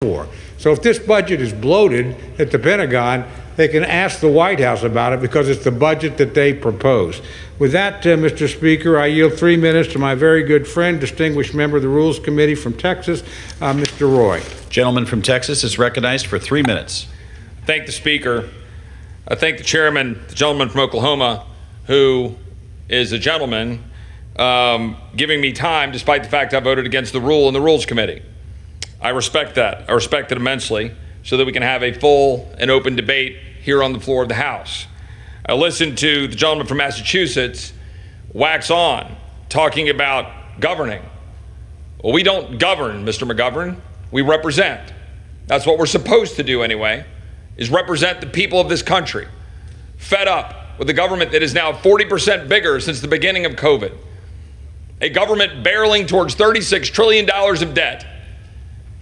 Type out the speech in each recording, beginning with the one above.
for. So if this budget is bloated at the Pentagon, they can ask the White House about it because it's the budget that they proposed. With that, Mr. Speaker, I yield 3 minutes to my very good friend, distinguished member of the Rules Committee from Texas, Mr. Roy. Gentleman from Texas is recognized for 3 minutes. Thank the Speaker. I thank the Chairman, the gentleman from Oklahoma, who is a gentleman, giving me time despite the fact I voted against the rule in the Rules Committee. I respect that. I respect it immensely so that we can have a full and open debate here on the floor of the House. I listened to the gentleman from Massachusetts wax on, talking about governing. Well, we don't govern, Mr. McGovern. We represent. That's what we're supposed to do anyway, is represent the people of this country. Fed up with a government that is now 40% bigger since the beginning of COVID. A government barreling towards $36 trillion of debt,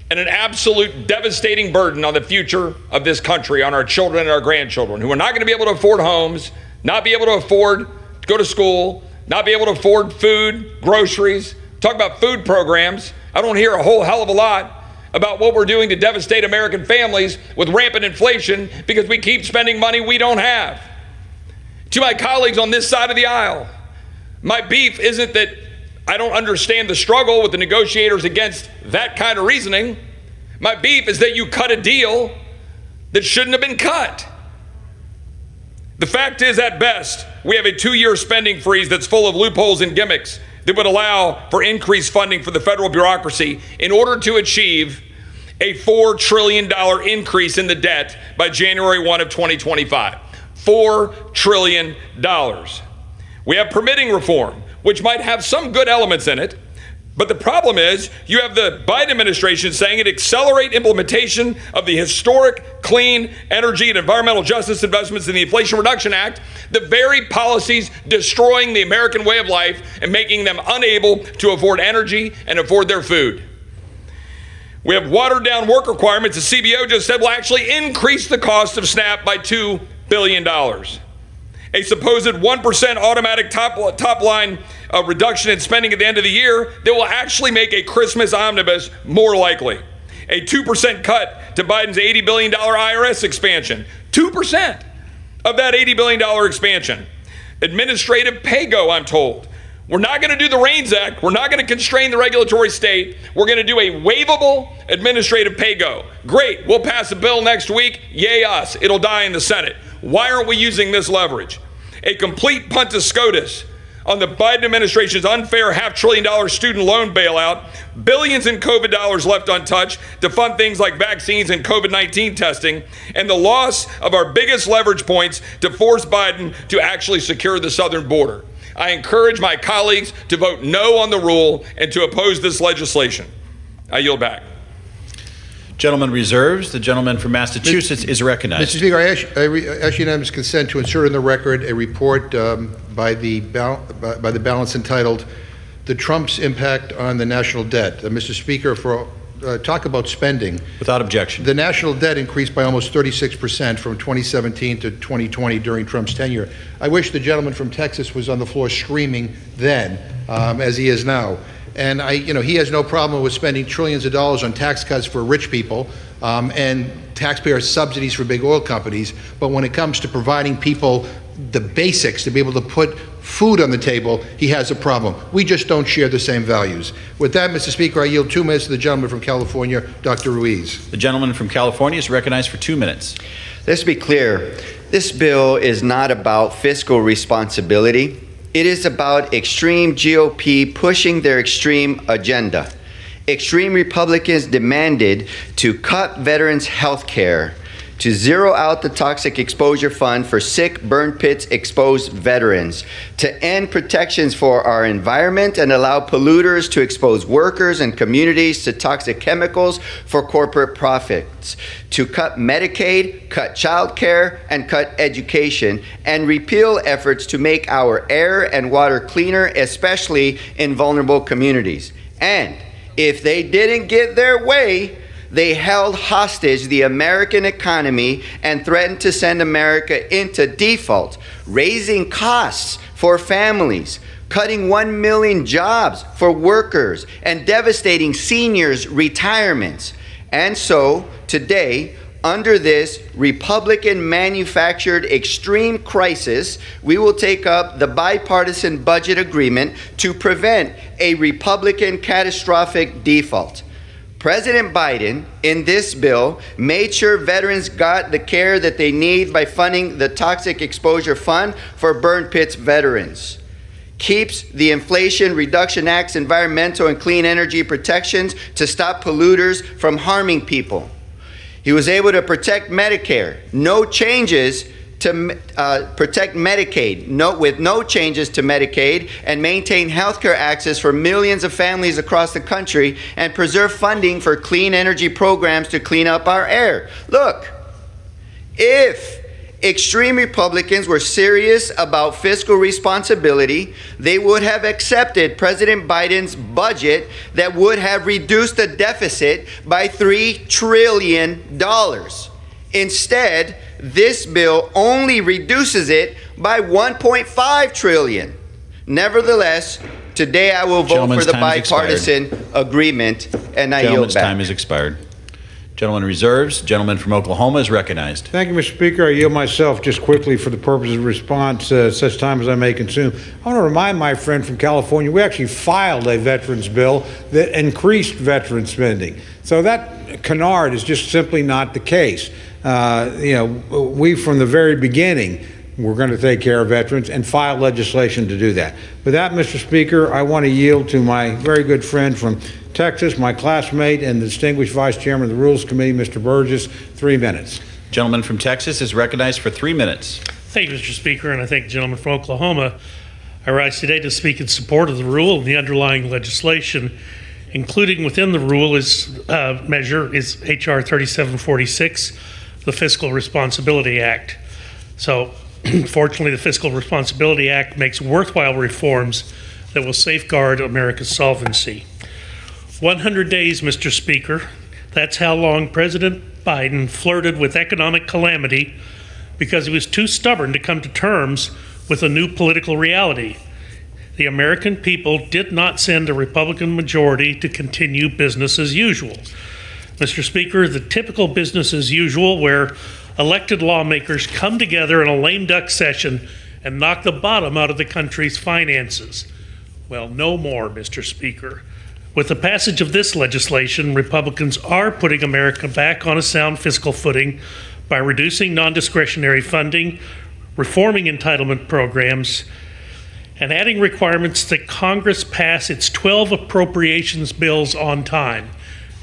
and an absolute devastating burden on the future of this country, on our children and our grandchildren, who are not going to be able to afford homes, not be able to afford to go to school, not be able to afford food, groceries. Talk about food programs. I don't hear a whole hell of a lot about what we're doing to devastate American families with rampant inflation because we keep spending money we don't have. To my colleagues on this side of the aisle, my beef isn't that I don't understand the struggle with the negotiators against that kind of reasoning. My beef is that you cut a deal that shouldn't have been cut. The fact is, at best, we have a 2-year spending freeze that's full of loopholes and gimmicks that would allow for increased funding for the federal bureaucracy in order to achieve a $4 trillion increase in the debt by January 1 of 2025. $4 trillion. We have permitting reform, which might have some good elements in it. But the problem is you have the Biden administration saying it accelerate implementation of the historic clean energy and environmental justice investments in the Inflation Reduction Act, the very policies destroying the American way of life and making them unable to afford energy and afford their food. We have watered down work requirements. The CBO just said will actually increase the cost of SNAP by $2 billion. A supposed 1% automatic top line reduction in spending at the end of the year that will actually make a Christmas omnibus more likely. A 2% cut to Biden's $80 billion IRS expansion. 2% of that $80 billion expansion. Administrative pay-go, I'm told. We're not going to do the REINS Act. We're not going to constrain the regulatory state. We're going to do a waivable administrative pay-go. Great. We'll pass a bill next week. Yay us. It'll die in the Senate. Why aren't we using this leverage? A complete punt to SCOTUS on the Biden administration's unfair $500 billion student loan bailout, billions in COVID dollars left untouched to fund things like vaccines and COVID-19 testing, and the loss of our biggest leverage points to force Biden to actually secure the southern border. I encourage my colleagues to vote no on the rule and to oppose this legislation. I yield back. Gentleman reserves. The gentleman from Massachusetts is recognized. Mr. Speaker, I ask unanimous consent to insert in the record a report by the balance entitled "The Trump's Impact on the National Debt." Mr. Speaker, for talk about spending. Without objection. The national debt increased by almost 36% from 2017 to 2020 during Trump's tenure. I wish the gentleman from Texas was on the floor screaming then, as he is now. And he has no problem with spending trillions of dollars on tax cuts for rich people and taxpayer subsidies for big oil companies. But when it comes to providing people the basics to be able to put food on the table, he has a problem. We just don't share the same values. With that, Mr. Speaker, I yield 2 minutes to the gentleman from California, Dr. Ruiz. The gentleman from California is recognized for 2 minutes. Let's be clear. This bill is not about fiscal responsibility. It is about extreme GOP pushing their extreme agenda. Extreme Republicans demanded to cut veterans' health care, to zero out the toxic exposure fund for sick, burn pits exposed veterans, to end protections for our environment and allow polluters to expose workers and communities to toxic chemicals for corporate profits, to cut Medicaid, cut child care, and cut education, and repeal efforts to make our air and water cleaner, especially in vulnerable communities. And if they didn't get their way, they held hostage the American economy and threatened to send America into default, raising costs for families, cutting 1 million jobs for workers, and devastating seniors' retirements. And so, today, under this Republican-manufactured extreme crisis, we will take up the bipartisan budget agreement to prevent a Republican catastrophic default. President Biden, in this bill, made sure veterans got the care that they need by funding the Toxic Exposure Fund for burn pits veterans. Keeps the Inflation Reduction Act's environmental and clean energy protections to stop polluters from harming people. He was able to protect Medicare, no changes to protect Medicaid, with no changes to Medicaid, and maintain healthcare access for millions of families across the country, and preserve funding for clean energy programs to clean up our air. Look, if extreme Republicans were serious about fiscal responsibility, they would have accepted President Biden's budget that would have reduced the deficit by $3 trillion. Instead, this bill only reduces it by $1.5 trillion. Nevertheless, today I will vote for the bipartisan agreement, and I yield Gentleman's back. time has expired. Gentleman reserves. Gentleman from Oklahoma is recognized. Thank you, Mr. Speaker. I yield myself just quickly for the purpose of response, such time as I may consume. I want to remind my friend from California, we actually filed a veterans bill that increased veteran spending. So that canard is just simply not the case. We from the very beginning, we're going to take care of veterans and file legislation to do that. With that, Mr. Speaker, I want to yield to my very good friend from Texas, my classmate and the distinguished Vice Chairman of the Rules Committee, Mr. Burgess, 3 minutes. Gentleman from Texas is recognized for 3 minutes. Thank you, Mr. Speaker, and I thank the gentleman from Oklahoma. I rise today to speak in support of the rule and the underlying legislation. Including within the rule measure is H.R. 3746, the Fiscal Responsibility Act. So, fortunately, the Fiscal Responsibility Act makes worthwhile reforms that will safeguard America's solvency. 100 days, Mr. Speaker. That's how long President Biden flirted with economic calamity because he was too stubborn to come to terms with a new political reality. The American people did not send a Republican majority to continue business as usual. Mr. Speaker, the typical business as usual where elected lawmakers come together in a lame duck session and knock the bottom out of the country's finances. Well, no more, Mr. Speaker. With the passage of this legislation, Republicans are putting America back on a sound fiscal footing by reducing non-discretionary funding, reforming entitlement programs, and adding requirements that Congress pass its 12 appropriations bills on time.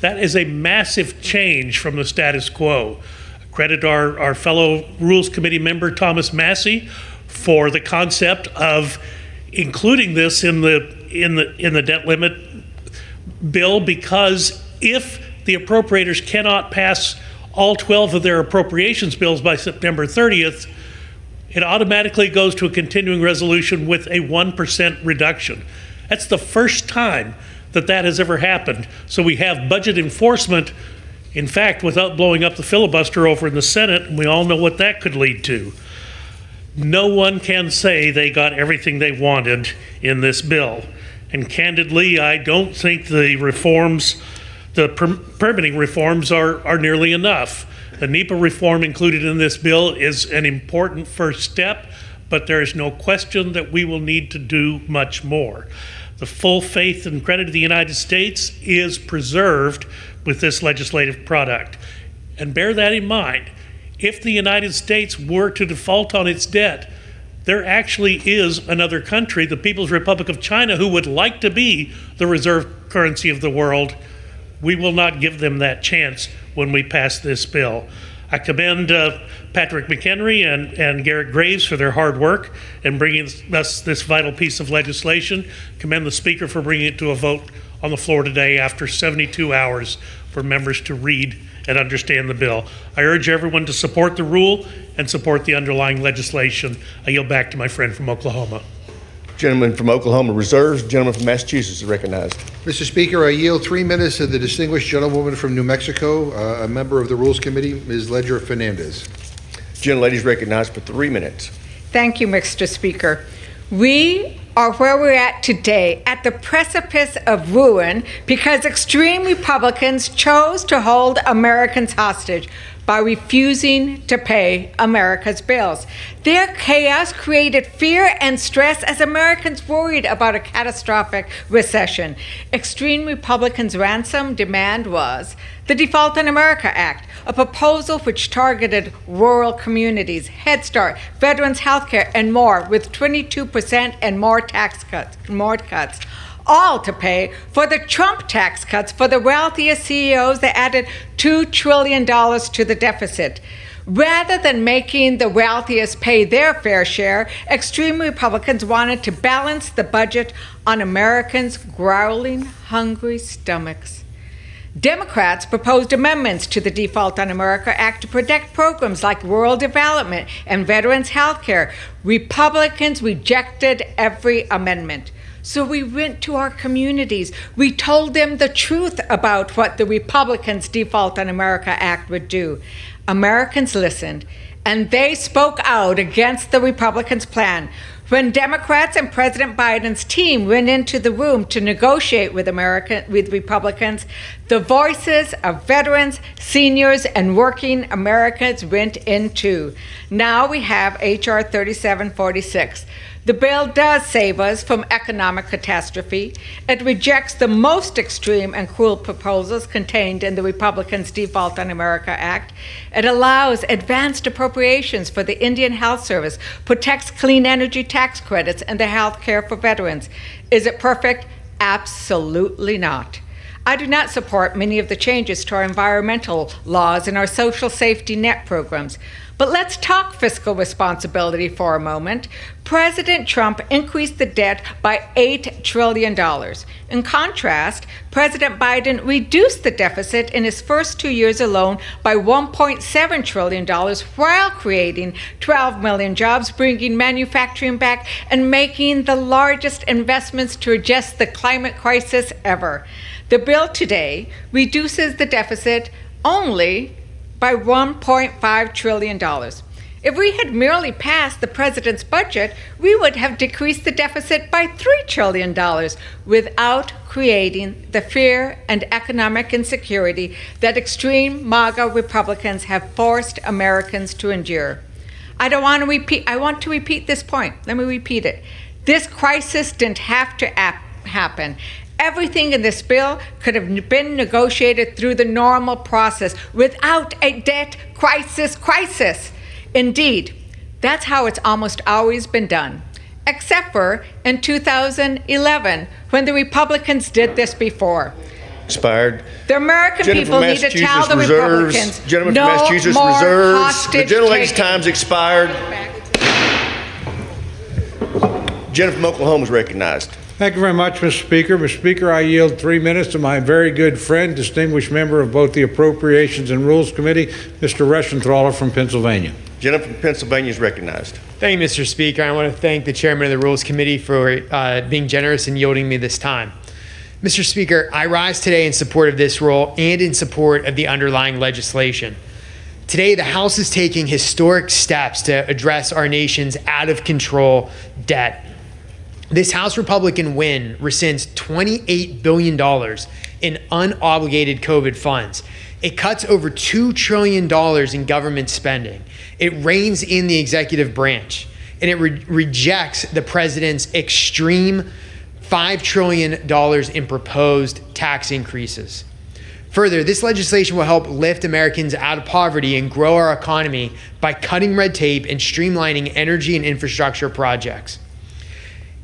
That is a massive change from the status quo. I credit our fellow Rules Committee member Thomas Massey for the concept of including this in the debt limit bill, because if the appropriators cannot pass all 12 of their appropriations bills by September 30th, it automatically goes to a continuing resolution with a 1% reduction. That's the first time that has ever happened. So we have budget enforcement, in fact, without blowing up the filibuster over in the Senate, and we all know what that could lead to. No one can say they got everything they wanted in this bill. And candidly, I don't think the reforms, the permitting reforms are nearly enough. The NEPA reform included in this bill is an important first step, but there is no question that we will need to do much more. The full faith and credit of the United States is preserved with this legislative product. And bear that in mind. If the United States were to default on its debt, there actually is another country, the People's Republic of China, who would like to be the reserve currency of the world. We will not give them that chance when we pass this bill. I commend Patrick McHenry and Garrett Graves for their hard work in bringing us this vital piece of legislation. Commend the Speaker for bringing it to a vote on the floor today after 72 hours for members to read and understand the bill. I urge everyone to support the rule and support the underlying legislation. I yield back to my friend from Oklahoma. Gentleman from Oklahoma reserves. Gentleman from Massachusetts is recognized. Mr. Speaker, I yield 3 minutes to the distinguished gentlewoman from New Mexico, a member of the Rules Committee, Ms. Ledger Fernandez. Gentlelady is recognized for 3 minutes. Thank you, Mr. Speaker. We are where we're at today, at the precipice of ruin, because extreme Republicans chose to hold Americans hostage by refusing to pay America's bills. Their chaos created fear and stress as Americans worried about a catastrophic recession. Extreme Republicans' ransom demand was the Default on America Act, a proposal which targeted rural communities, Head Start, veterans' health care, and more, with 22% and more cuts, all to pay for the Trump tax cuts for the wealthiest CEOs that added $2 trillion to the deficit. Rather than making the wealthiest pay their fair share, extreme Republicans wanted to balance the budget on Americans' growling, hungry stomachs. Democrats proposed amendments to the Default on America Act to protect programs like rural development and veterans' health care. Republicans rejected every amendment. So we went to our communities. We told them the truth about what the Republicans' Default on America Act would do. Americans listened, and they spoke out against the Republicans' plan. When Democrats and President Biden's team went into the room to negotiate with Republicans, the voices of veterans, seniors, and working Americans went in too. Now we have H.R. 3746. The bill does save us from economic catastrophe. It rejects the most extreme and cruel proposals contained in the Republicans' Default on America Act. It allows advanced appropriations for the Indian Health Service, protects clean energy tax credits, and the health care for veterans. Is it perfect? Absolutely not. I do not support many of the changes to our environmental laws and our social safety net programs. But let's talk fiscal responsibility for a moment. President Trump increased the debt by $8 trillion. In contrast, President Biden reduced the deficit in his first 2 years alone by $1.7 trillion while creating 12 million jobs, bringing manufacturing back, and making the largest investments to address the climate crisis ever. The bill today reduces the deficit only by $1.5 trillion. If we had merely passed the president's budget, we would have decreased the deficit by $3 trillion without creating the fear and economic insecurity that extreme MAGA Republicans have forced Americans to endure. I want to repeat this point. Let me repeat it. This crisis didn't have to happen. Everything in this bill could have been negotiated through the normal process without a debt crisis. Indeed, that's how it's almost always been done, except for in 2011, when the Republicans did this before. Expired. The American people need to tell the Republicans Gentleman no from Massachusetts more reserves. hostage The gentlelady's taking. time's expired. Gentleman from Oklahoma is recognized. Thank you very much, Mr. Speaker. Mr. Speaker, I yield 3 minutes to my very good friend, distinguished member of both the Appropriations and Rules Committee, Mr. Reschenthaler from Pennsylvania. Gentleman from Pennsylvania is recognized. Thank you, Mr. Speaker. I want to thank the chairman of the Rules Committee for being generous and yielding me this time. Mr. Speaker, I rise today in support of this rule and in support of the underlying legislation. Today, the House is taking historic steps to address our nation's out-of-control debt. This House Republican win rescinds $28 billion in unobligated COVID funds. It cuts over $2 trillion in government spending. It reins in the executive branch. And it rejects the president's extreme $5 trillion in proposed tax increases. Further, this legislation will help lift Americans out of poverty and grow our economy by cutting red tape and streamlining energy and infrastructure projects.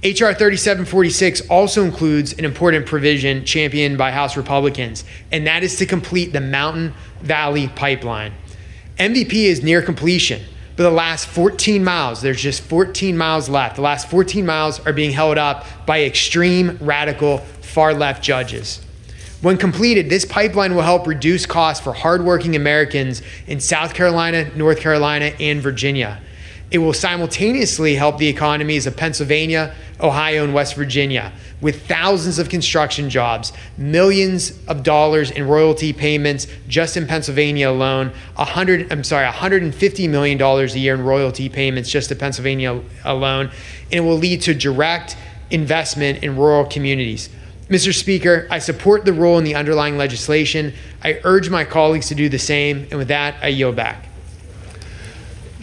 H.R. 3746 also includes an important provision championed by House Republicans, and that is to complete the Mountain Valley Pipeline. MVP is near completion, but the last 14 miles, there's just 14 miles left. The last 14 miles are being held up by extreme, radical, far-left judges. When completed, this pipeline will help reduce costs for hardworking Americans in South Carolina, North Carolina, and Virginia. It will simultaneously help the economies of Pennsylvania, Ohio, and West Virginia, with thousands of construction jobs, millions of dollars in royalty payments just in Pennsylvania alone, $150 million a year in royalty payments just to Pennsylvania alone. And it will lead to direct investment in rural communities. Mr. Speaker, I support the rule in the underlying legislation. I urge my colleagues to do the same, and with that, I yield back.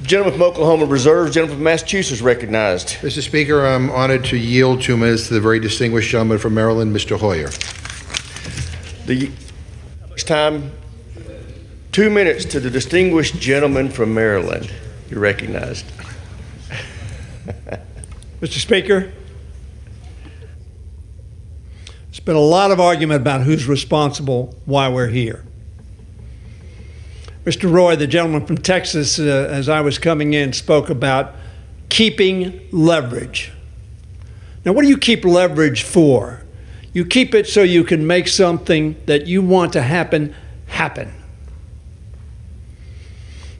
Gentleman from Oklahoma reserves. Gentleman from Massachusetts recognized. Mr. Speaker, I'm honored to yield 2 minutes to the very distinguished gentleman from Maryland, Mr. Hoyer. How much time? 2 minutes to the distinguished gentleman from Maryland. You're recognized. Mr. Speaker, there's been a lot of argument about who's responsible, why we're here. Mr. Roy, the gentleman from Texas, as I was coming in, spoke about keeping leverage. Now, what do you keep leverage for? You keep it so you can make something that you want to happen, happen.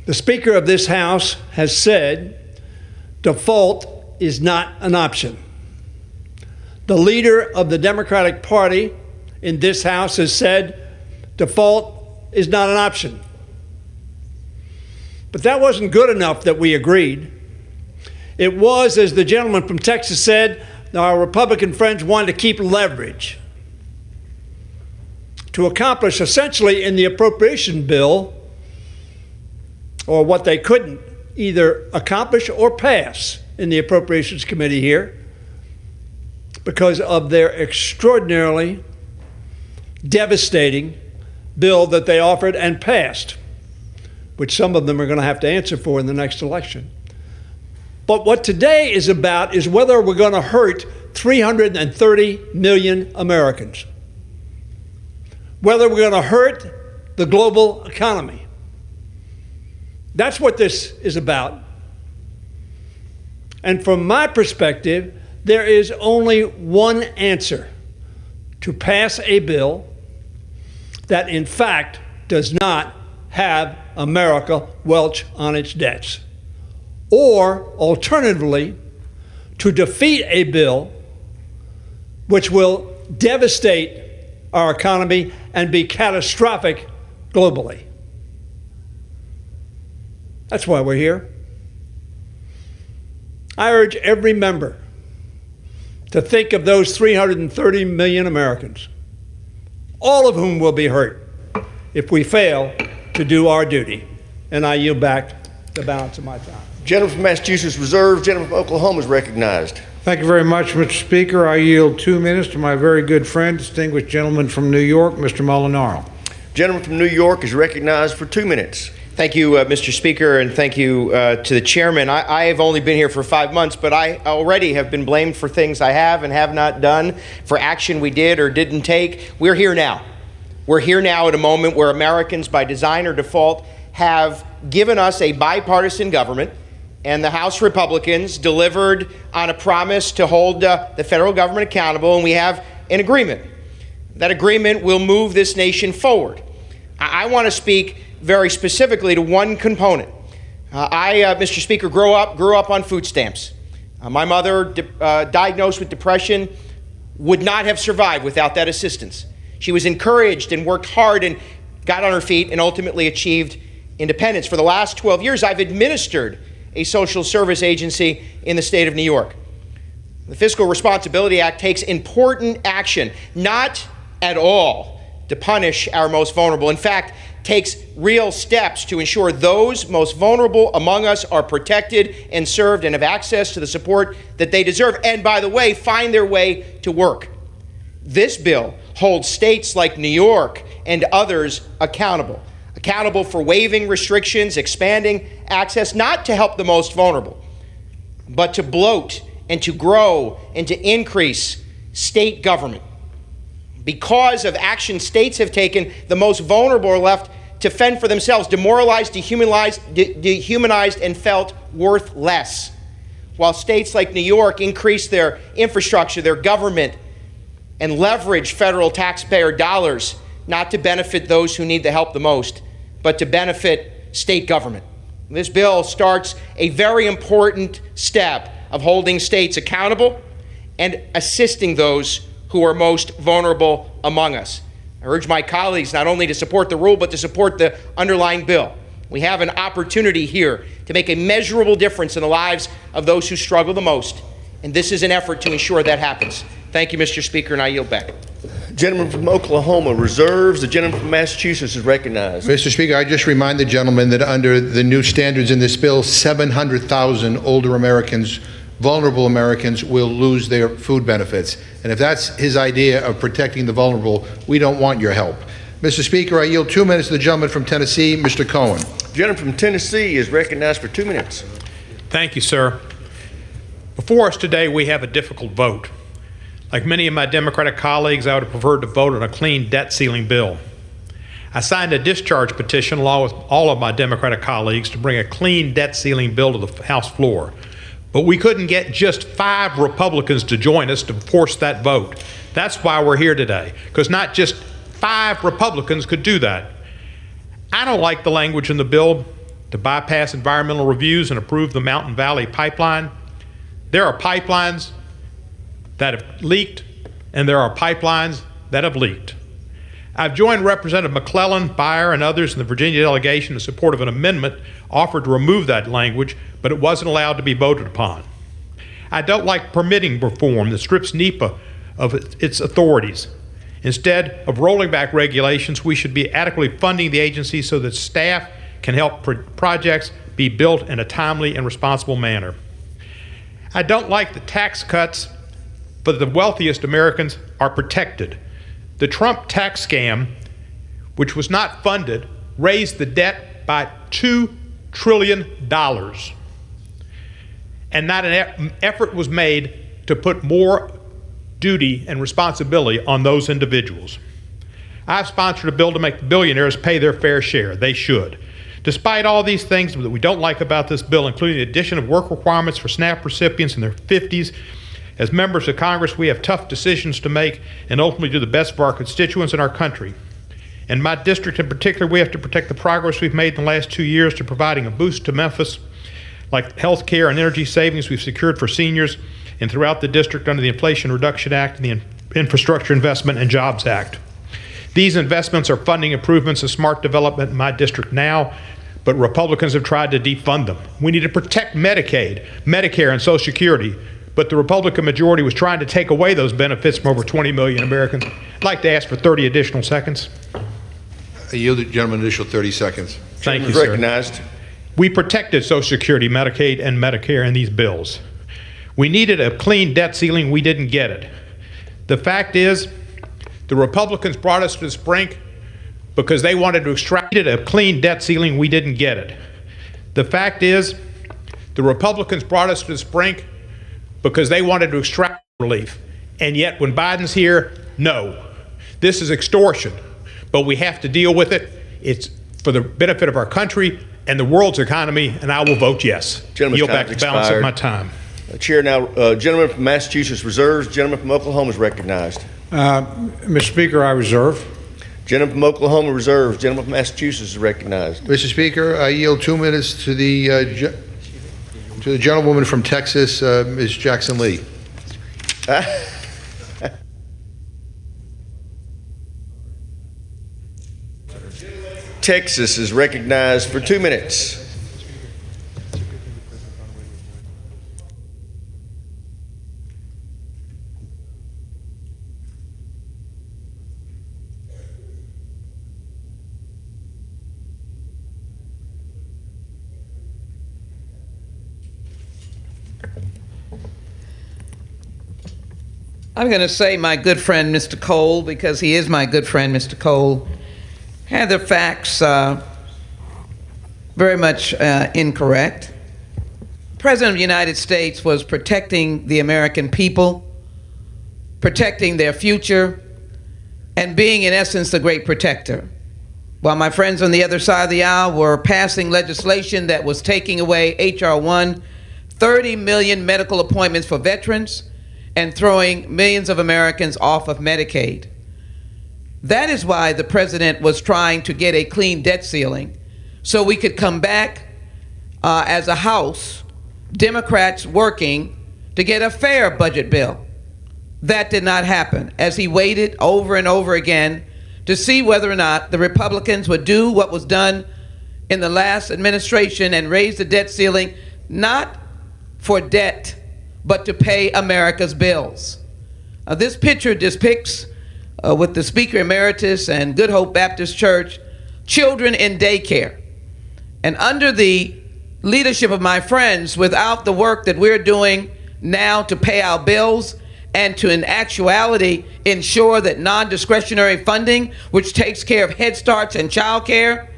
The Speaker of this House has said default is not an option. The leader of the Democratic Party in this House has said default is not an option. But that wasn't good enough that we agreed. It was, as the gentleman from Texas said, our Republican friends wanted to keep leverage to accomplish essentially in the appropriation bill, or what they couldn't either accomplish or pass in the Appropriations Committee here because of their extraordinarily devastating bill that they offered and passed, which some of them are going to have to answer for in the next election. But what today is about is whether we're going to hurt 330 million Americans, whether we're going to hurt the global economy. That's what this is about. And from my perspective, there is only one answer: to pass a bill that in fact does not have America welch on its debts. Or, alternatively, to defeat a bill which will devastate our economy and be catastrophic globally. That's why we're here. I urge every member to think of those 330 million Americans, all of whom will be hurt if we fail to do our duty. And I yield back the balance of my time. Gentleman from Massachusetts reserves. Gentleman from Oklahoma is recognized. Thank you very much, Mr. Speaker. I yield 2 minutes to my very good friend, distinguished gentleman from New York, Mr. Molinaro. Gentleman from New York is recognized for 2 minutes. Thank you, Mr. Speaker, and thank you to the chairman. I have only been here for 5 months, but I already have been blamed for things I have and have not done, for action we did or didn't take. We're here now. We're here now at a moment where Americans, by design or default, have given us a bipartisan government, and the House Republicans delivered on a promise to hold the federal government accountable, and we have an agreement. That agreement will move this nation forward. I want to speak very specifically to one component. Mr. Speaker, grew up on food stamps. My mother, diagnosed with depression, would not have survived without that assistance. She was encouraged and worked hard and got on her feet and ultimately achieved independence. For the last 12 years, I've administered a social service agency in the state of New York. The Fiscal Responsibility Act takes important action, not at all to punish our most vulnerable. In fact, takes real steps to ensure those most vulnerable among us are protected and served and have access to the support that they deserve, and by the way, find their way to work. This bill holds states like New York and others accountable for waiving restrictions, expanding access, not to help the most vulnerable, but to bloat and to grow and to increase state government. Because of action states have taken, the most vulnerable are left to fend for themselves, demoralized, dehumanized, and felt worth less. While states like New York increase their infrastructure, their government, and leverage federal taxpayer dollars, not to benefit those who need the help the most, but to benefit state government. This bill starts a very important step of holding states accountable and assisting those who are most vulnerable among us. I urge my colleagues not only to support the rule, but to support the underlying bill. We have an opportunity here to make a measurable difference in the lives of those who struggle the most And this is an effort to ensure that happens. Thank you, Mr. Speaker, and I yield back. Gentleman from Oklahoma reserves. The gentleman from Massachusetts is recognized. Mr. Speaker, I just remind the gentleman that under the new standards in this bill, 700,000 older Americans, vulnerable Americans, will lose their food benefits. And if that's his idea of protecting the vulnerable, we don't want your help. Mr. Speaker, I yield 2 minutes to the gentleman from Tennessee, Mr. Cohen. The gentleman from Tennessee is recognized for 2 minutes. Thank you, sir. Before us today, we have a difficult vote. Like many of my Democratic colleagues, I would have preferred to vote on a clean debt ceiling bill. I signed a discharge petition along with all of my Democratic colleagues to bring a clean debt ceiling bill to the House floor. But we couldn't get just 5 Republicans to join us to force that vote. That's why we're here today, because not just 5 Republicans could do that. I don't like the language in the bill to bypass environmental reviews and approve the Mountain Valley Pipeline. There are pipelines that have leaked, and there are pipelines that have leaked. I've joined Representative McClellan, Beyer, and others in the Virginia delegation in support of an amendment offered to remove that language, but it wasn't allowed to be voted upon. I don't like permitting reform that strips NEPA of its authorities. Instead of rolling back regulations, we should be adequately funding the agency so that staff can help projects be built in a timely and responsible manner. I don't like the tax cuts, but the wealthiest Americans are protected. The Trump tax scam, which was not funded, raised the debt by $2 trillion. And not an effort was made to put more duty and responsibility on those individuals. I've sponsored a bill to make the billionaires pay their fair share. They should. Despite all these things that we don't like about this bill, including the addition of work requirements for SNAP recipients in their 50s, as members of Congress, we have tough decisions to make and ultimately do the best for our constituents and our country. In my district in particular, we have to protect the progress we've made in the last 2 years to providing a boost to Memphis, like health care and energy savings we've secured for seniors and throughout the district under the Inflation Reduction Act and the Infrastructure Investment and Jobs Act. These investments are funding improvements and smart development in my district now, but Republicans have tried to defund them. We need to protect Medicaid, Medicare, and Social Security, but the Republican majority was trying to take away those benefits from over 20 million Americans. I'd like to ask for 30 additional seconds. I yield the gentleman an additional 30 seconds. Thank you, sir. Recognized. We protected Social Security, Medicaid, and Medicare in these bills. We needed a clean debt ceiling. We didn't get it. The fact is, the Republicans brought us to the brink because they wanted to extract a clean debt ceiling. We didn't get it. The fact is, the Republicans brought us to the brink because they wanted to extract relief. And yet, when Biden's here, no. This is extortion, but we have to deal with it. It's for the benefit of our country and the world's economy, and I will vote yes. Yield back the balance of my time. Chair now, gentleman from Massachusetts reserves. Gentleman from Oklahoma is recognized. Mr. Speaker, I reserve. Gentleman from Oklahoma reserves. Gentleman from Massachusetts is recognized. Mr. Speaker, I yield 2 minutes to the gentlewoman from Texas, Ms. Jackson Lee. Texas is recognized for 2 minutes. I'm going to say my good friend, Mr. Cole, because he is my good friend, Mr. Cole, had the facts very much incorrect. The President of the United States was protecting the American people, protecting their future, and being, in essence, the great protector. While my friends on the other side of the aisle were passing legislation that was taking away H.R. 1, 30 million medical appointments for veterans, and throwing millions of Americans off of Medicaid. That is why the president was trying to get a clean debt ceiling, so we could come back as a House, Democrats working to get a fair budget bill. That did not happen, as he waited over and over again to see whether or not the Republicans would do what was done in the last administration and raise the debt ceiling, not for debt but to pay America's bills. This picture depicts, with the Speaker Emeritus and Good Hope Baptist Church, children in daycare. And under the leadership of my friends, without the work that we're doing now to pay our bills and to, in actuality, ensure that non-discretionary funding, which takes care of Head Starts and child care,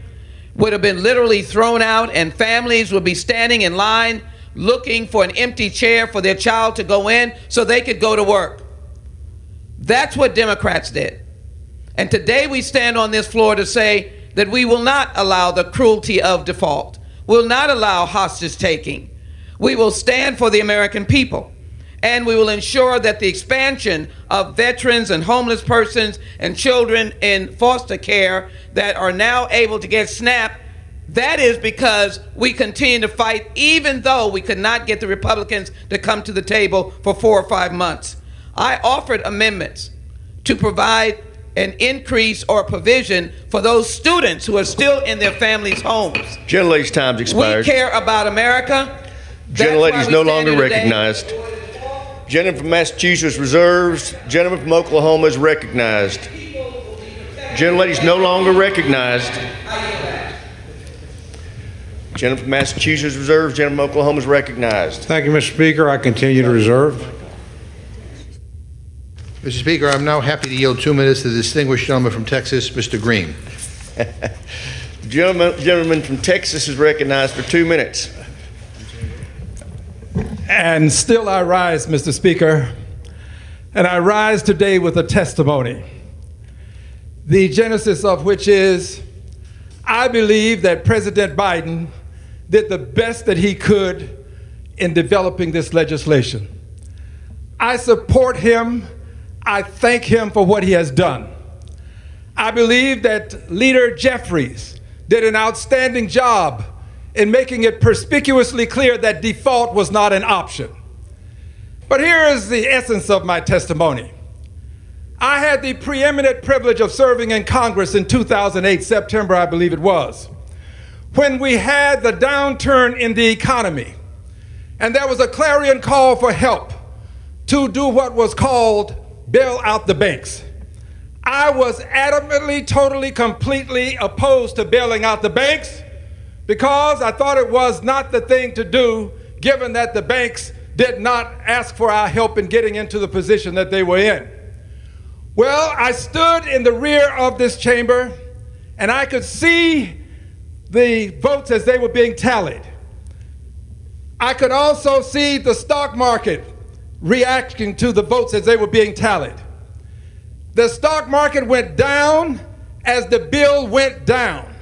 would have been literally thrown out, and families would be standing in line looking for an empty chair for their child to go in so they could go to work. That's what Democrats did. And today we stand on this floor to say that we will not allow the cruelty of default. We'll not allow hostage taking. We will stand for the American people. And we will ensure that the expansion of veterans and homeless persons and children in foster care that are now able to get SNAP, that is because we continue to fight even though we could not get the Republicans to come to the table for 4 or 5 months. I offered amendments to provide an increase or provision for those students who are still in their families' homes. Gentlelady's time's expired. We care about America. Gentlelady's no longer recognized. Gentleman from Massachusetts reserves. Gentleman from Oklahoma is recognized. Gentlelady's no longer recognized. Gentleman from Massachusetts reserves. Gentleman from Oklahoma is recognized. Thank you, Mr. Speaker. I continue to reserve. Mr. Speaker, I'm now happy to yield 2 minutes to the distinguished gentleman from Texas, Mr. Green. The gentleman from Texas is recognized for 2 minutes. And still I rise, Mr. Speaker, and I rise today with a testimony, the genesis of which is I believe that President Biden did the best that he could in developing this legislation. I support him. I thank him for what he has done. I believe that Leader Jeffries did an outstanding job in making it perspicuously clear that default was not an option. But here is the essence of my testimony. I had the preeminent privilege of serving in Congress in 2008, September, I believe it was, when we had the downturn in the economy, and there was a clarion call for help to do what was called bail out the banks. I was adamantly, totally, completely opposed to bailing out the banks because I thought it was not the thing to do, given that the banks did not ask for our help in getting into the position that they were in. Well, I stood in the rear of this chamber, and I could see the votes as they were being tallied. I could also see the stock market reacting to the votes as they were being tallied. The stock market went down as the bill went down.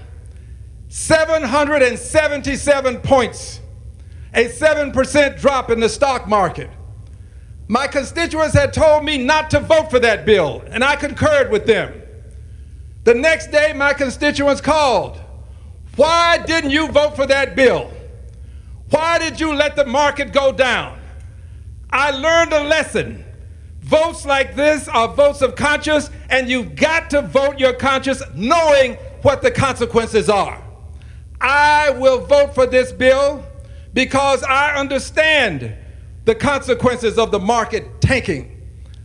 777 points, a 7% drop in the stock market. My constituents had told me not to vote for that bill, and I concurred with them. The next day, my constituents called. Why didn't you vote for that bill? Why did you let the market go down? I learned a lesson. Votes like this are votes of conscience, and you've got to vote your conscience knowing what the consequences are. I will vote for this bill because I understand the consequences of the market tanking.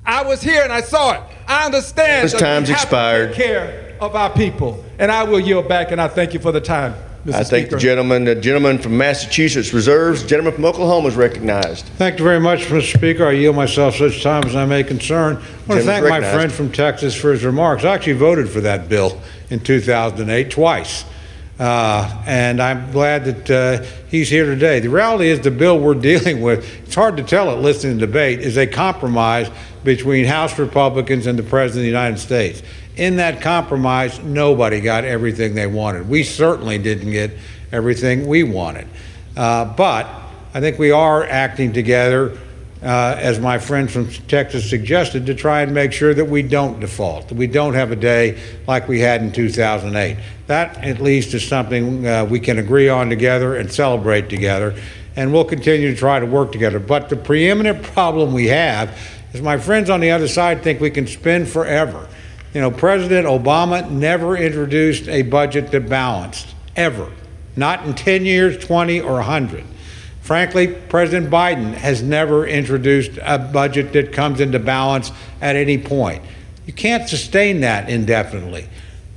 I was here and I saw it. I understand that we have to take care of our people. And I will yield back, and I thank you for the time, Mr. I thank Speaker. the gentleman from Massachusetts reserves. The gentleman from Oklahoma is recognized. Thank you very much, Mr. Speaker. I yield myself such time as I may concern. I want to thank my friend from Texas for his remarks. I actually voted for that bill in 2008 twice. And I'm glad that he's here today. The reality is the bill we're dealing with, it's hard to tell it listening to the debate, is a compromise between House Republicans and the President of the United States. In that compromise, nobody got everything they wanted. We certainly didn't get everything we wanted. But I think we are acting together, as my friend from Texas suggested, to try and make sure that we don't default, that we don't have a day like we had in 2008. That, at least, is something we can agree on together and celebrate together, and we'll continue to try to work together. But the preeminent problem we have is my friends on the other side think we can spend forever. You know, President Obama never introduced a budget that balanced, ever. Not in 10 years, 20, or 100. Frankly, President Biden has never introduced a budget that comes into balance at any point. You can't sustain that indefinitely.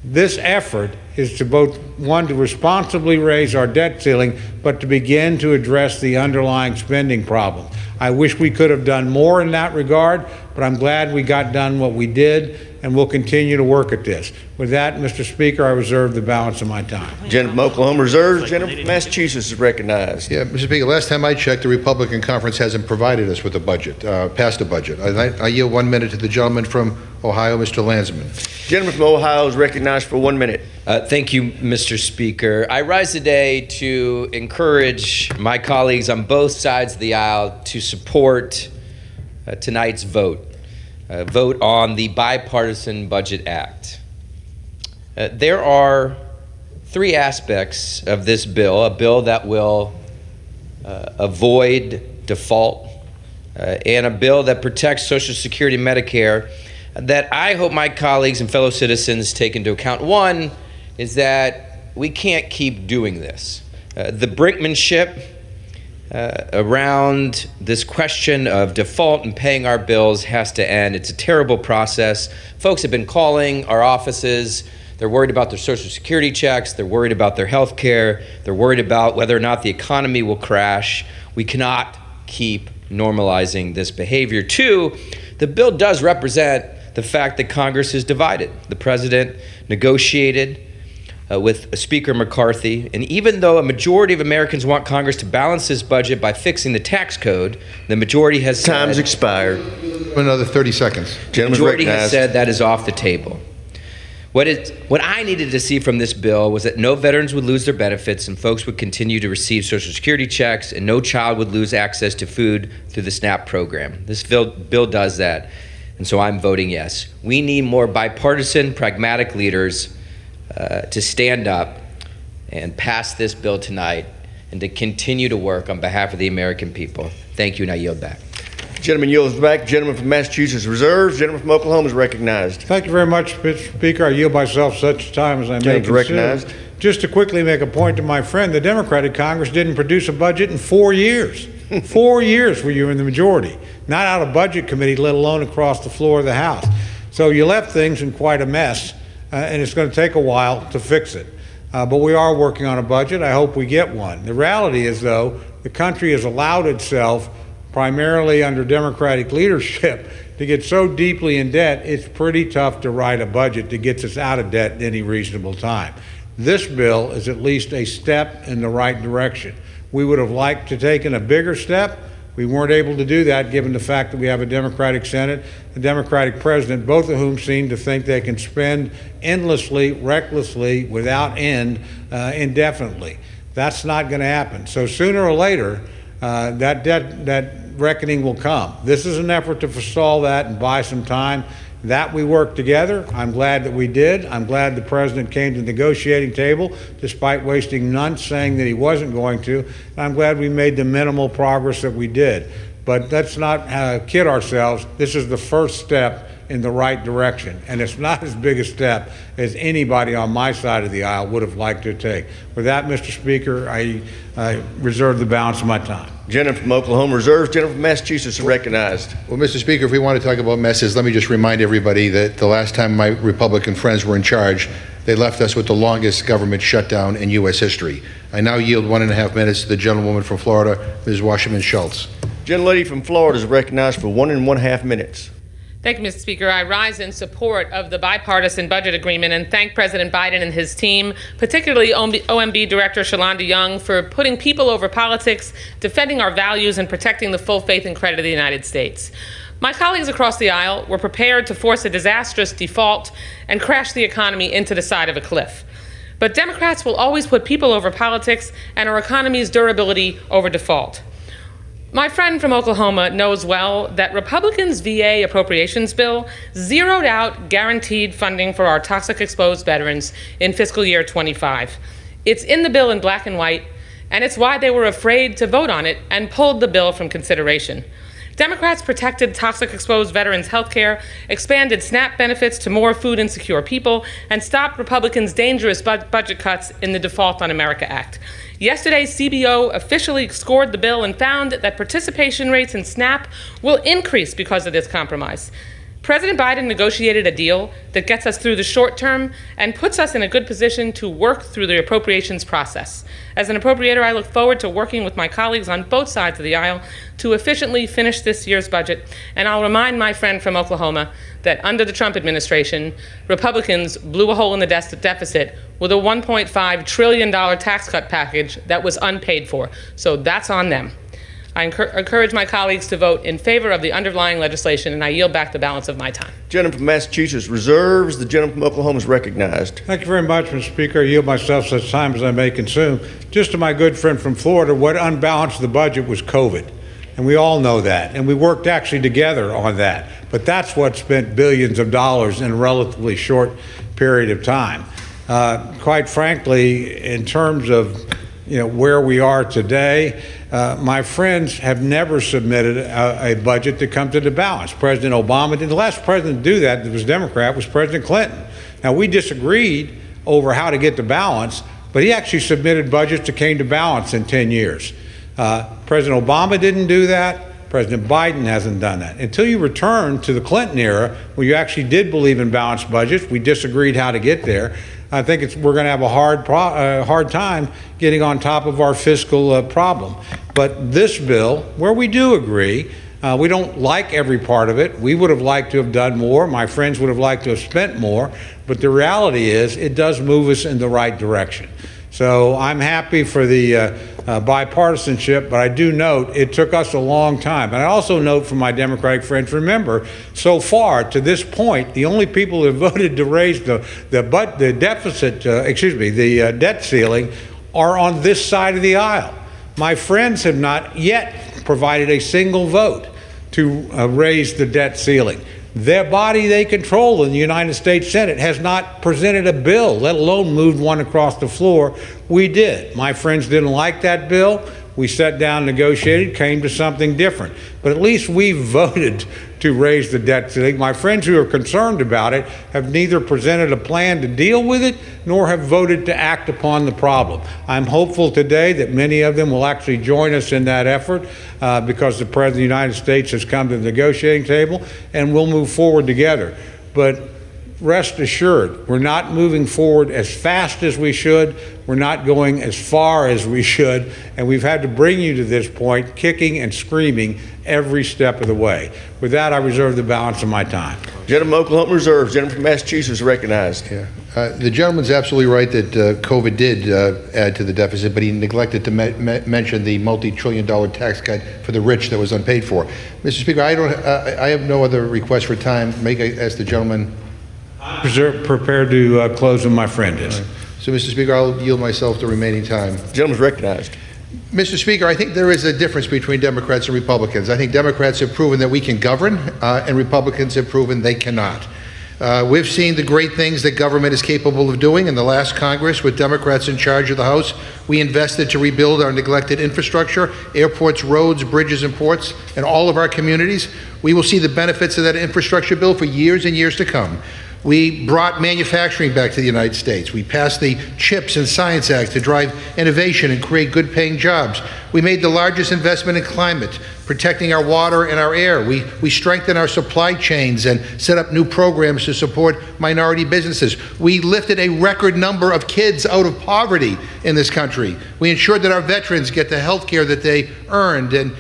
This effort is to both, one, to responsibly raise our debt ceiling, but to begin to address the underlying spending problem. I wish we could have done more in that regard, but I'm glad we got done what we did, and we'll continue to work at this. With that, Mr. Speaker, I reserve the balance of my time. Gentleman from Oklahoma reserves. Gentleman from Massachusetts is recognized. Yeah, Mr. Speaker, last time I checked, the Republican conference hasn't provided us with a budget, passed a budget. I yield 1 minute to the gentleman from Ohio, Mr. Landsman. Gentleman from Ohio is recognized for 1 minute. Thank you, Mr. Speaker. I rise today to encourage my colleagues on both sides of the aisle to support tonight's vote. Vote on the Bipartisan Budget Act. There are three aspects of this bill, a bill that will avoid default, and a bill that protects Social Security and Medicare, that I hope my colleagues and fellow citizens take into account. One is that we can't keep doing this. The brinkmanship around this question of default and paying our bills has to end. It's a terrible process. Folks have been calling our offices. They're worried about their Social Security checks. They're worried about their health care. They're worried about whether or not the economy will crash. We cannot keep normalizing this behavior. Two, the bill does represent the fact that Congress is divided. The president negotiated with Speaker McCarthy, and even though a majority of Americans want Congress to balance this budget by fixing the tax code, the majority has said... Time's expired. Another 30 seconds. The majority has said that is off the table. What I needed to see from this bill was that no veterans would lose their benefits and folks would continue to receive Social Security checks, and no child would lose access to food through the SNAP program. This bill does that, and so I'm voting yes. We need more bipartisan, pragmatic leaders to stand up and pass this bill tonight and to continue to work on behalf of the American people. Thank you, and I yield back. Gentleman yields back. Gentleman from Massachusetts reserves. Gentleman from Oklahoma is recognized. Thank you very much, Mr. Speaker. I yield myself such time as I may consider. Recognized. Just to quickly make a point to my friend, the Democratic Congress didn't produce a budget in 4 years. 4 years were you in the majority, not out of budget committee, let alone across the floor of the House. So you left things in quite a mess, and it's going to take a while to fix it. But we are working on a budget. I hope we get one. The reality is, though, the country has allowed itself, primarily under Democratic leadership, to get so deeply in debt, it's pretty tough to write a budget that gets us out of debt in any reasonable time. This bill is at least a step in the right direction. We would have liked to taken a bigger step. We weren't able to do that given the fact that we have a Democratic Senate, a Democratic President, both of whom seem to think they can spend endlessly, recklessly, without end, indefinitely. That's not going to happen. So sooner or later, that reckoning will come. This is an effort to forestall that and buy some time. That we worked together. I'm glad that we did. I'm glad the president came to the negotiating table despite wasting months saying that he wasn't going to. And I'm glad we made the minimal progress that we did. But let's not kid ourselves. This is the first step in the right direction. And it's not as big a step as anybody on my side of the aisle would have liked to take. With that, Mr. Speaker, I reserve the balance of my time. Gentleman from Oklahoma reserves. Gentleman from Massachusetts is recognized. Well, Mr. Speaker, if we want to talk about messes, let me just remind everybody that the last time my Republican friends were in charge, they left us with the longest government shutdown in U.S. history. I now yield 1.5 minutes to the gentlewoman from Florida, Ms. Wasserman Schultz. Gentlelady from Florida is recognized for 1.5 minutes. Thank you, Mr. Speaker. I rise in support of the bipartisan budget agreement and thank President Biden and his team, particularly OMB Director Shalonda Young, for putting people over politics, defending our values, and protecting the full faith and credit of the United States. My colleagues across the aisle were prepared to force a disastrous default and crash the economy into the side of a cliff. But Democrats will always put people over politics and our economy's durability over default. My friend from Oklahoma knows well that Republicans' VA appropriations bill zeroed out guaranteed funding for our toxic-exposed veterans in fiscal year 25. It's in the bill in black and white, and it's why they were afraid to vote on it and pulled the bill from consideration. Democrats protected toxic exposed veterans' health care, expanded SNAP benefits to more food insecure people, and stopped Republicans' dangerous budget cuts in the Default on America Act. Yesterday, CBO officially scored the bill and found that participation rates in SNAP will increase because of this compromise. President Biden negotiated a deal that gets us through the short term and puts us in a good position to work through the appropriations process. As an appropriator, I look forward to working with my colleagues on both sides of the aisle to efficiently finish this year's budget. And I'll remind my friend from Oklahoma that under the Trump administration, Republicans blew a hole in the deficit with a $1.5 trillion tax cut package that was unpaid for. So that's on them. I encourage my colleagues to vote in favor of the underlying legislation, and I yield back the balance of my time. Gentleman from Massachusetts reserves. The gentleman from Oklahoma is recognized. Thank you very much, Mr. Speaker. I yield myself such time as I may consume. Just to my good friend from Florida, what unbalanced the budget was COVID. And we all know that. And we worked actually together on that. But that's what spent billions of dollars in a relatively short period of time. Quite frankly, in terms of where we are today, my friends have never submitted a budget that comes into balance. President Obama did. The last president to do that was Democrat, was President Clinton. Now, we disagreed over how to get to balance, but he actually submitted budgets that came to balance in 10 years. President Obama didn't do that. President Biden hasn't done that. Until you return to the Clinton era, where you actually did believe in balanced budgets, we disagreed how to get there. I think we're going to have a hard time getting on top of our fiscal problem. But this bill, where we do agree, we don't like every part of it. We would have liked to have done more. My friends would have liked to have spent more. But the reality is it does move us in the right direction. So I'm happy for the bipartisanship, but I do note it took us a long time. And I also note from my Democratic friends, remember, so far to this point, the only people who have voted to raise the debt ceiling are on this side of the aisle. My friends have not yet provided a single vote to raise the debt ceiling. Their body they control in the United States Senate has not presented a bill, let alone moved one across the floor. We did. My friends didn't like that bill. We sat down, negotiated, came to something different. But at least we voted to raise the debt ceiling. My friends who are concerned about it have neither presented a plan to deal with it nor have voted to act upon the problem. I'm hopeful today that many of them will actually join us in that effort because the President of the United States has come to the negotiating table, and we'll move forward together. But rest assured, we're not moving forward as fast as we should. We're not going as far as we should. And we've had to bring you to this point, kicking and screaming every step of the way. With that, I reserve the balance of my time. Gentleman from Oklahoma reserves. Gentleman from Massachusetts recognized. Yeah. The gentleman's absolutely right that COVID did add to the deficit, but he neglected to mention the multi-trillion-dollar tax cut for the rich that was unpaid for. Mr. Speaker, I have no other request for time. May I ask the gentleman? Prepared to close when my friend is. Right. So, Mr. Speaker, I'll yield myself the remaining time. The gentleman's recognized. Mr. Speaker, I think there is a difference between Democrats and Republicans. I think Democrats have proven that we can govern, and Republicans have proven they cannot. We've seen the great things that government is capable of doing. In the last Congress, with Democrats in charge of the House, we invested to rebuild our neglected infrastructure, airports, roads, bridges, and ports, and all of our communities. We will see the benefits of that infrastructure bill for years and years to come. We brought manufacturing back to the United States. We passed the CHIPS and Science Act to drive innovation and create good-paying jobs. We made the largest investment in climate, protecting our water and our air. We strengthened our supply chains and set up new programs to support minority businesses. We lifted a record number of kids out of poverty in this country. We ensured that our veterans get the health care that they earned, and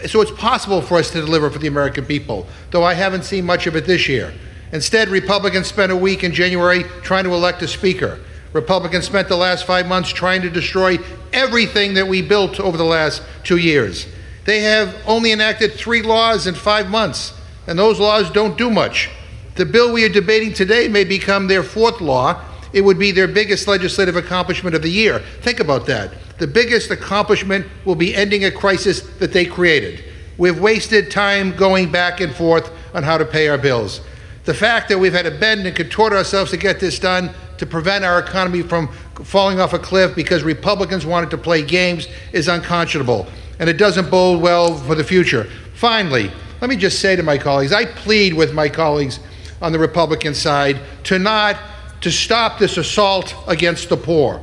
so it's possible for us to deliver for the American people, though I haven't seen much of it this year. Instead, Republicans spent a week in January trying to elect a speaker. Republicans spent the last 5 months trying to destroy everything that we built over the last 2 years. They have only enacted 3 laws in 5 months, and those laws don't do much. The bill we are debating today may become their 4th law. It would be their biggest legislative accomplishment of the year. Think about that. The biggest accomplishment will be ending a crisis that they created. We've wasted time going back and forth on how to pay our bills. The fact that we've had to bend and contort ourselves to get this done to prevent our economy from falling off a cliff because Republicans wanted to play games is unconscionable, and it doesn't bode well for the future. Finally, let me just say to my colleagues, I plead with my colleagues on the Republican side to stop this assault against the poor.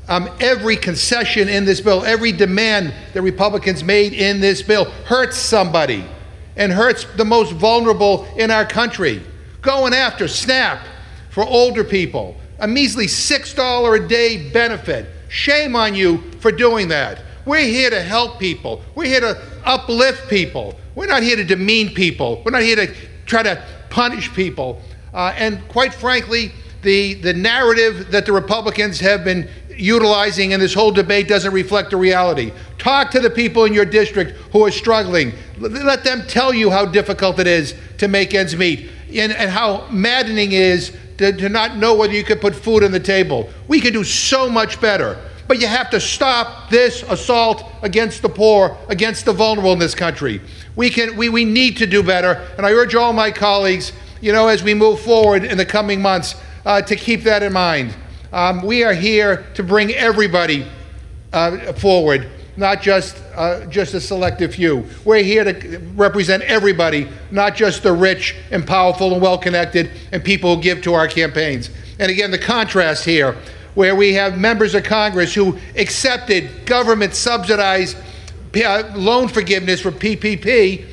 Every concession in this bill, every demand that Republicans made in this bill hurts somebody and hurts the most vulnerable in our country. Going after SNAP for older people, a measly $6 a day benefit. Shame on you for doing that. We're here to help people. We're here to uplift people. We're not here to demean people. We're not here to try to punish people. And quite frankly, the narrative that the Republicans have been utilizing in this whole debate doesn't reflect the reality. Talk to the people in your district who are struggling. Let them tell you how difficult it is to make ends meet and how maddening it is to not know whether you could put food on the table. We can do so much better. But you have to stop this assault against the poor, against the vulnerable in this country. We need to do better, and I urge all my colleagues, as we move forward in the coming months, to keep that in mind. We are here to bring everybody forward, not just a selective few. We're here to represent everybody, not just the rich and powerful and well-connected and people who give to our campaigns. And again, the contrast here, where we have members of Congress who accepted government-subsidized loan forgiveness for PPP,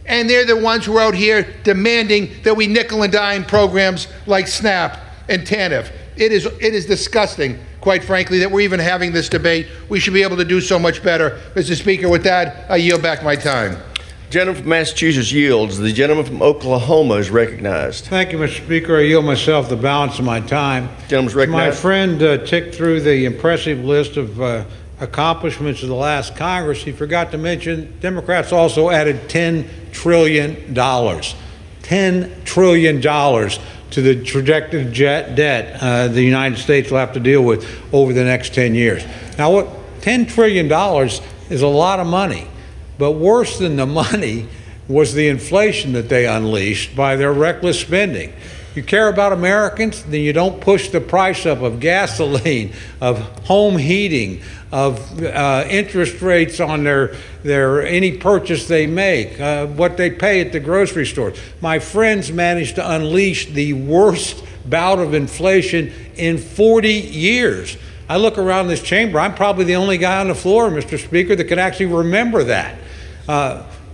and they're the ones who are out here demanding that we nickel and dime programs like SNAP and TANF. It is disgusting, quite frankly, that we're even having this debate. We should be able to do so much better. Mr. Speaker, with that, I yield back my time. Gentleman from Massachusetts yields. The gentleman from Oklahoma is recognized. Thank you, Mr. Speaker. I yield myself the balance of my time. Gentleman's recognized. My friend ticked through the impressive list of accomplishments of the last Congress. He forgot to mention Democrats also added $10 trillion. $10 trillion to the projected debt the United States will have to deal with over the next 10 years. Now, what $10 trillion is a lot of money, but worse than the money was the inflation that they unleashed by their reckless spending. You care about Americans, then you don't push the price up of gasoline, of home heating, of interest rates on their any purchase they make, what they pay at the grocery stores. My friends managed to unleash the worst bout of inflation in 40 years. I look around this chamber, I'm probably the only guy on the floor, Mr. Speaker, that can actually remember that.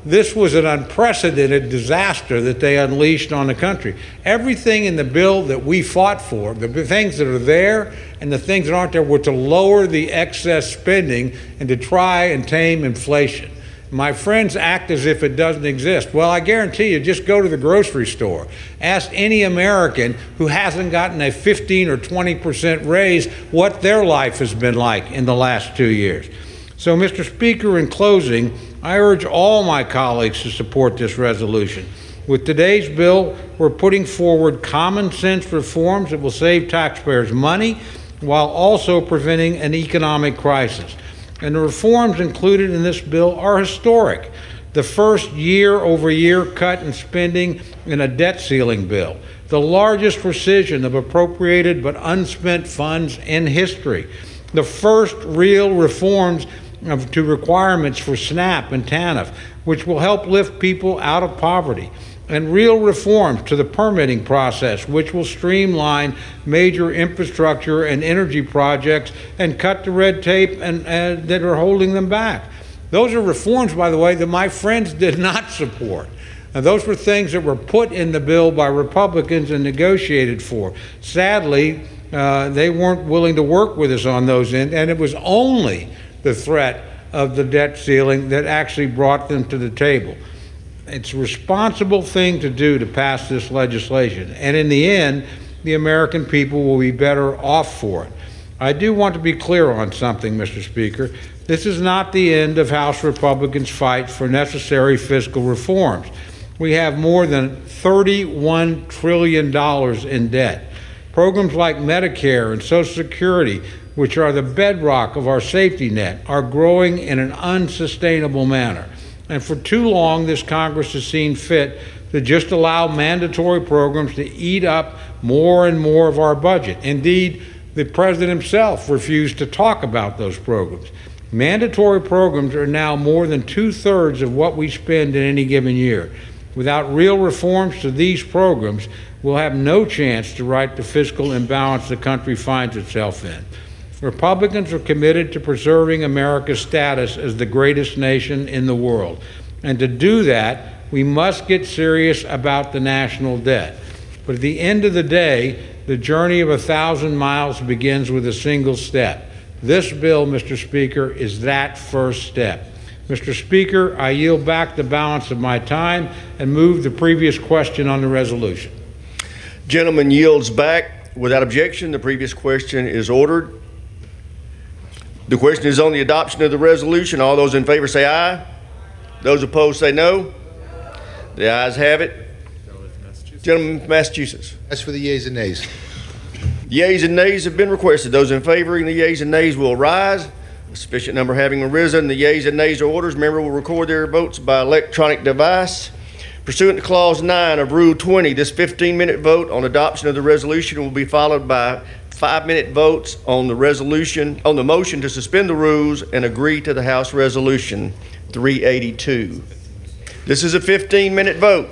This was an unprecedented disaster that they unleashed on the country. Everything in the bill that we fought for, the things that are there and the things that aren't there, were to lower the excess spending and to try and tame inflation. My friends act as if it doesn't exist. Well, I guarantee you, just go to the grocery store. Ask any American who hasn't gotten a 15 or 20% raise what their life has been like in the last 2 years. So, Mr. Speaker, in closing, I urge all my colleagues to support this resolution. With today's bill, we're putting forward common sense reforms that will save taxpayers money while also preventing an economic crisis. And the reforms included in this bill are historic. The first year-over-year cut in spending in a debt ceiling bill, the largest rescission of appropriated but unspent funds in history, the first real reforms to requirements for SNAP and TANF, which will help lift people out of poverty, and real reforms to the permitting process, which will streamline major infrastructure and energy projects and cut the red tape that are holding them back. Those are reforms, by the way, that my friends did not support. Now, those were things that were put in the bill by Republicans and negotiated for. Sadly, they weren't willing to work with us on those, and it was only the threat of the debt ceiling that actually brought them to the table. It's a responsible thing to do to pass this legislation, and in the end, the American people will be better off for it. I do want to be clear on something, Mr. Speaker. This is not the end of House Republicans' fight for necessary fiscal reforms. We have more than $31 trillion in debt. Programs like Medicare and Social Security, which are the bedrock of our safety net, are growing in an unsustainable manner. And for too long, this Congress has seen fit to just allow mandatory programs to eat up more and more of our budget. Indeed, the President himself refused to talk about those programs. Mandatory programs are now more than 2/3 of what we spend in any given year. Without real reforms to these programs, we'll have no chance to right the fiscal imbalance the country finds itself in. Republicans are committed to preserving America's status as the greatest nation in the world. And to do that, we must get serious about the national debt. But at the end of the day, the journey of 1,000 miles begins with a single step. This bill, Mr. Speaker, is that first step. Mr. Speaker, I yield back the balance of my time and move the previous question on the resolution. Gentleman yields back. Without objection, the previous question is ordered. The question is on the adoption of the resolution. All those in favor say aye. Those opposed say no. The ayes have it. Gentleman from Massachusetts. As for the yeas and nays. Yeas and nays have been requested. Those in favor of the yeas and nays will rise. A sufficient number having arisen, the yeas and nays are orders. Member will record their votes by electronic device. Pursuant to Clause 9 of Rule 20, this 15-minute vote on adoption of the resolution will be followed by 5-minute votes on the resolution, on the motion to suspend the rules and agree to the House Resolution 382. This is a 15-minute vote.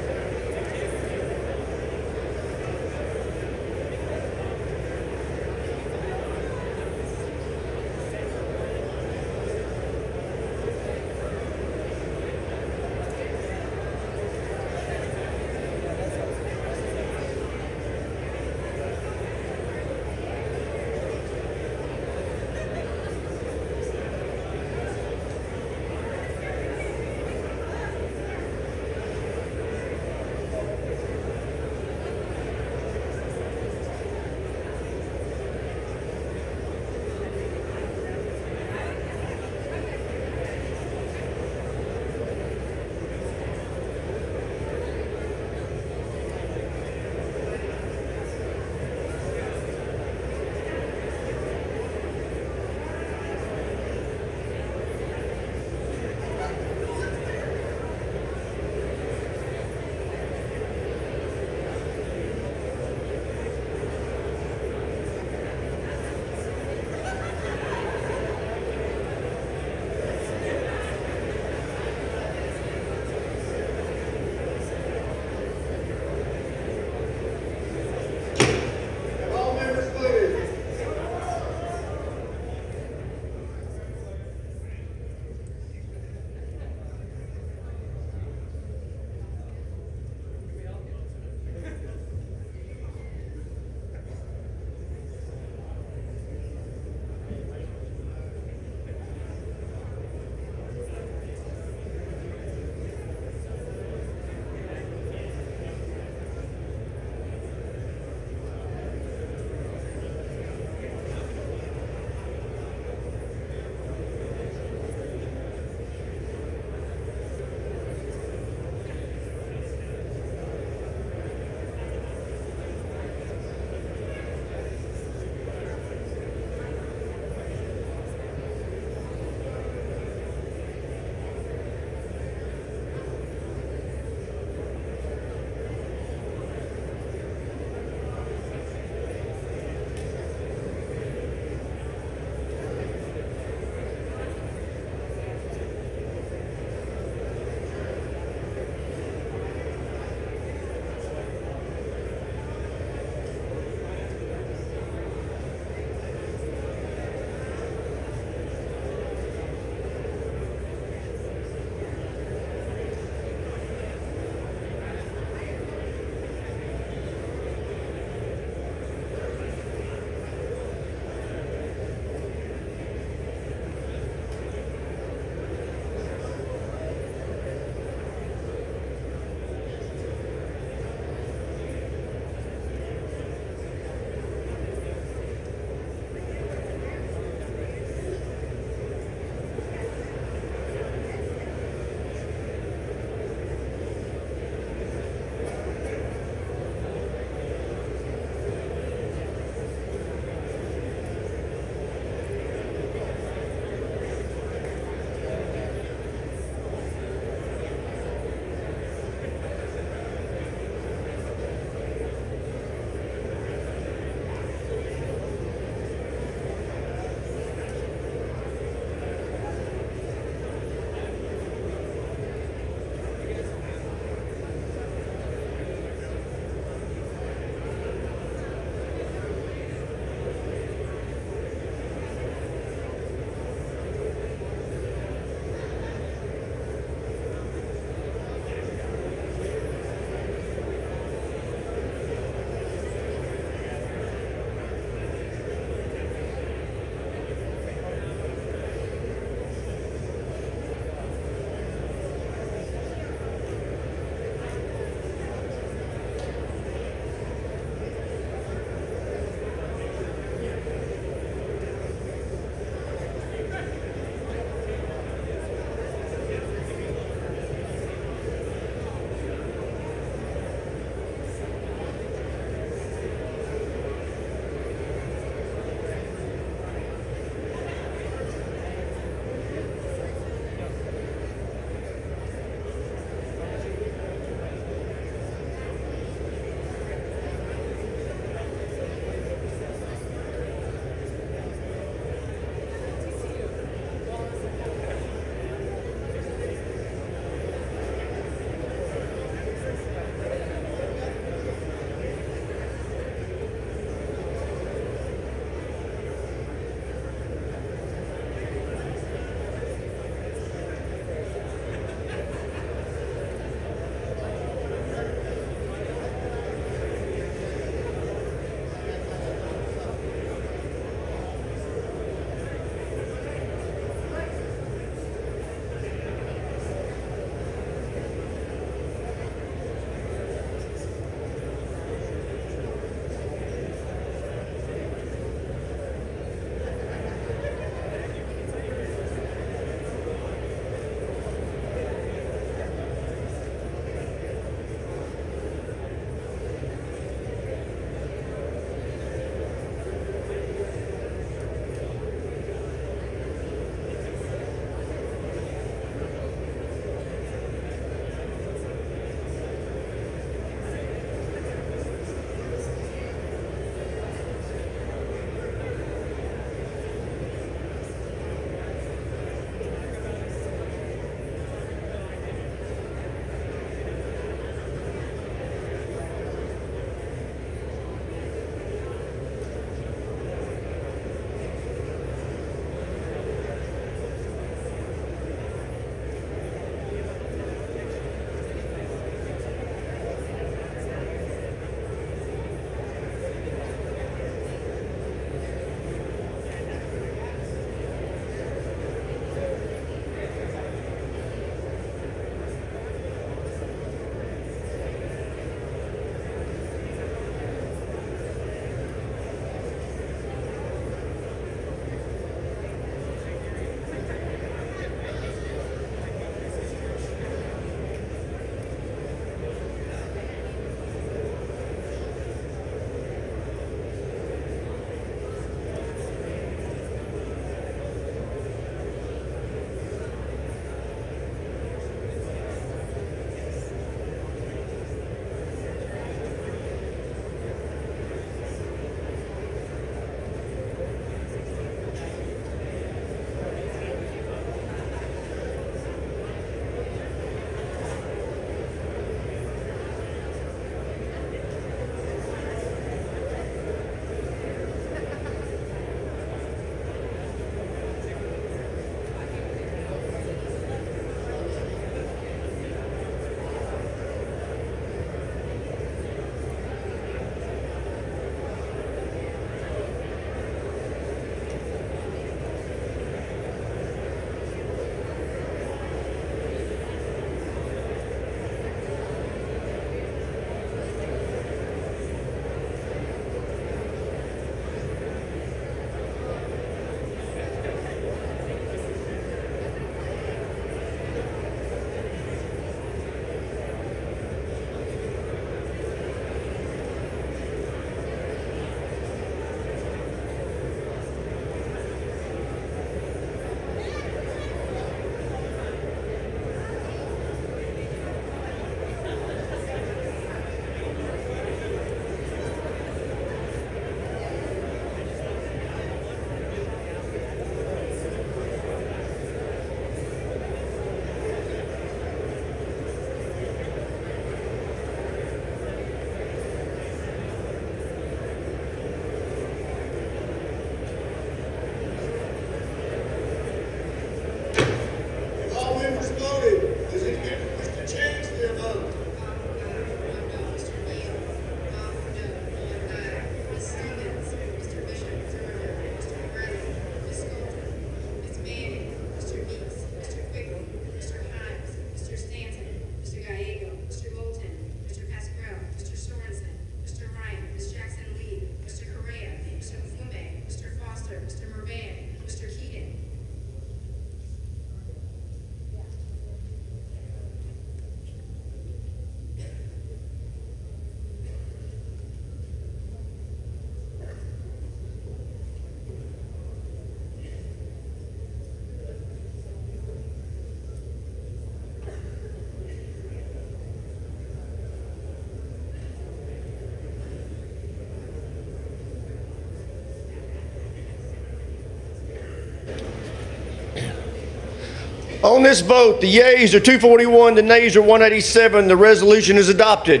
On this vote, the yeas are 241, the nays are 187. The resolution is adopted.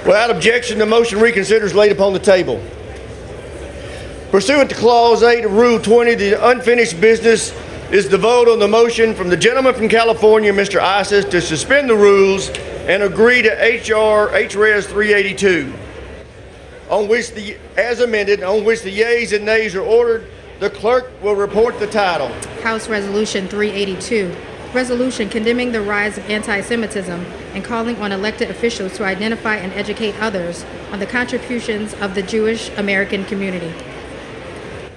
Without objection, the motion reconsider is laid upon the table. Pursuant to Clause 8 of Rule 20, the unfinished business is the vote on the motion from the gentleman from California, Mr. Isis, to suspend the rules and agree to HRS 382, as amended, on which the yeas and nays are ordered. The clerk will report the title. House Resolution 382, resolution condemning the rise of anti-Semitism and calling on elected officials to identify and educate others on the contributions of the Jewish American community.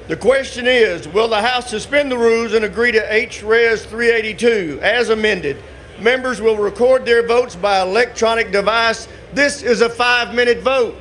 The question is, will the House suspend the rules and agree to HRS 382 as amended? Members will record their votes by electronic device. This is a 5-minute vote.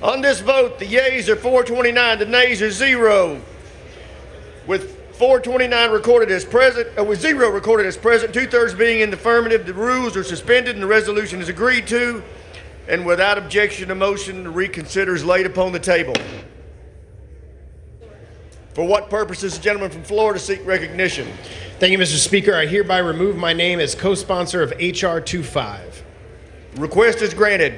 On this vote, the yeas are 429, the nays are 0. With 429 recorded as present, with 0 recorded as present, 2/3 being in the affirmative, the rules are suspended and the resolution is agreed to. And without objection, a motion to reconsider is laid upon the table. For what purpose does the gentleman from Florida seek recognition? Thank you, Mr. Speaker. I hereby remove my name as co-sponsor of H.R. 25. Request is granted.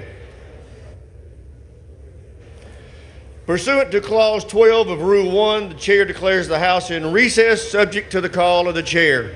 Pursuant to Clause 12 of Rule 1, the Chair declares the House in recess, subject to the call of the Chair.